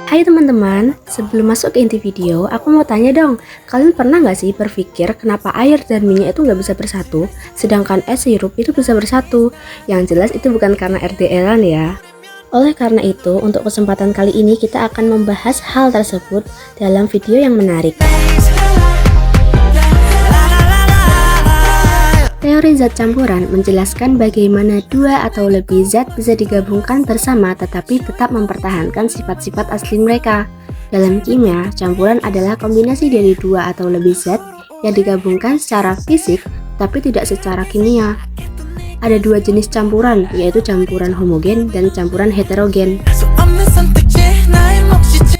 Hai teman-teman, sebelum masuk ke inti video, aku mau tanya dong, kalian pernah nggak sih berpikir kenapa air dan minyak itu nggak bisa bersatu, sedangkan es sirup itu bisa bersatu? Yang jelas itu bukan karena RDL-an ya. Oleh karena itu, untuk kesempatan kali ini kita akan membahas hal tersebut dalam video yang menarik. Teori zat campuran menjelaskan bagaimana dua atau lebih zat bisa digabungkan bersama tetapi tetap mempertahankan sifat-sifat asli mereka. Dalam kimia, campuran adalah kombinasi dari dua atau lebih zat yang digabungkan secara fisik tapi tidak secara kimia. Ada dua jenis campuran, yaitu campuran homogen dan campuran heterogen.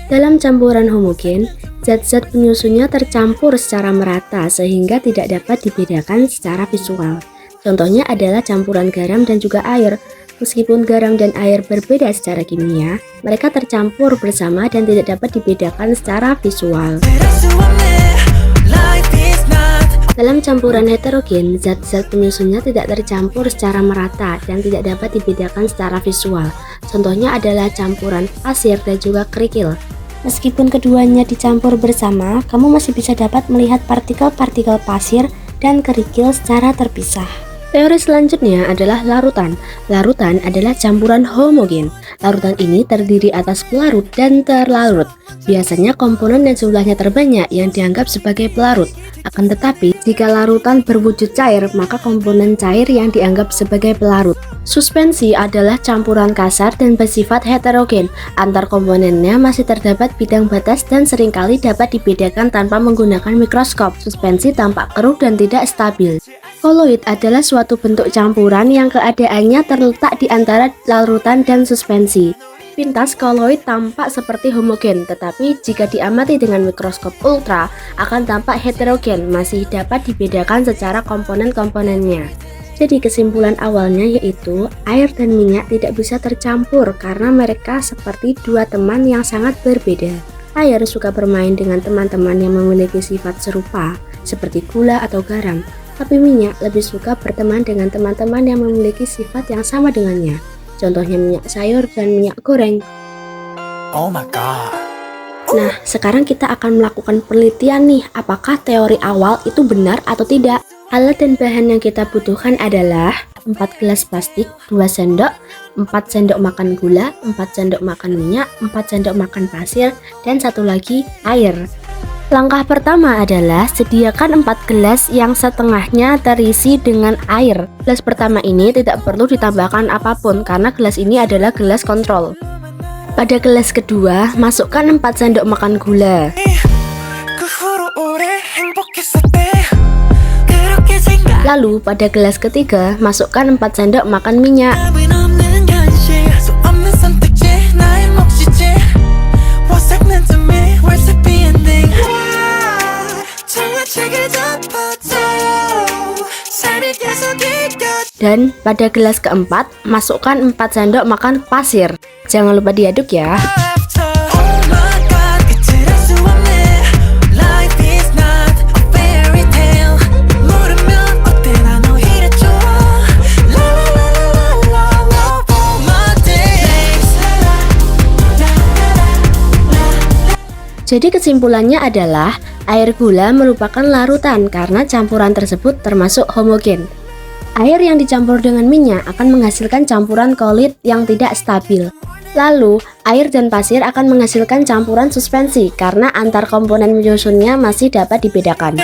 Dalam campuran homogen, zat-zat penyusunnya tercampur secara merata sehingga tidak dapat dibedakan secara visual. Contohnya adalah campuran garam dan juga air. Meskipun garam dan air berbeda secara kimia, mereka tercampur bersama dan tidak dapat dibedakan secara visual. Dalam campuran heterogen, zat-zat penyusunnya tidak tercampur secara merata dan tidak dapat dibedakan secara visual. Contohnya adalah campuran pasir dan juga kerikil. Meskipun keduanya dicampur bersama, kamu masih bisa dapat melihat partikel-partikel pasir dan kerikil secara terpisah. Teori selanjutnya adalah larutan. Larutan adalah campuran homogen. Larutan ini terdiri atas pelarut dan terlarut. Biasanya komponen dan jumlahnya terbanyak yang dianggap sebagai pelarut. Akan tetapi, jika larutan berwujud cair, maka komponen cair yang dianggap sebagai pelarut. Suspensi adalah campuran kasar dan bersifat heterogen. Antar komponennya masih terdapat bidang batas dan seringkali dapat dibedakan tanpa menggunakan mikroskop. Suspensi tampak keruh dan tidak stabil. Koloid adalah suatu bentuk campuran yang keadaannya terletak di antara larutan dan suspensi. Pintas koloid tampak seperti homogen, tetapi jika diamati dengan mikroskop ultra akan tampak heterogen, masih dapat dibedakan secara komponen-komponennya. Jadi kesimpulan awalnya yaitu air dan minyak tidak bisa tercampur karena mereka seperti dua teman yang sangat berbeda. Air suka bermain dengan teman-teman yang memiliki sifat serupa, seperti gula atau garam. Tapi minyak lebih suka berteman dengan teman-teman yang memiliki sifat yang sama dengannya. Contohnya minyak sayur dan minyak goreng. Oh my god. Nah, sekarang kita akan melakukan penelitian nih, apakah teori awal itu benar atau tidak. Alat dan bahan yang kita butuhkan adalah 4 gelas plastik, 2 sendok, 4 sendok makan gula, 4 sendok makan minyak, 4 sendok makan pasir, dan satu lagi air. Langkah pertama adalah sediakan 4 gelas yang setengahnya terisi dengan air. Gelas pertama ini tidak perlu ditambahkan apapun karena gelas ini adalah gelas kontrol. Pada gelas kedua, masukkan 4 sendok makan gula. Lalu pada gelas ketiga, masukkan 4 sendok makan minyak. Dan pada gelas keempat, masukkan 4 sendok makan pasir. Jangan lupa diaduk ya. Jadi kesimpulannya adalah air gula merupakan larutan karena campuran tersebut termasuk homogen. Air yang dicampur dengan minyak akan menghasilkan campuran koloid yang tidak stabil. Lalu, air dan pasir akan menghasilkan campuran suspensi karena antar komponen penyusunnya masih dapat dibedakan.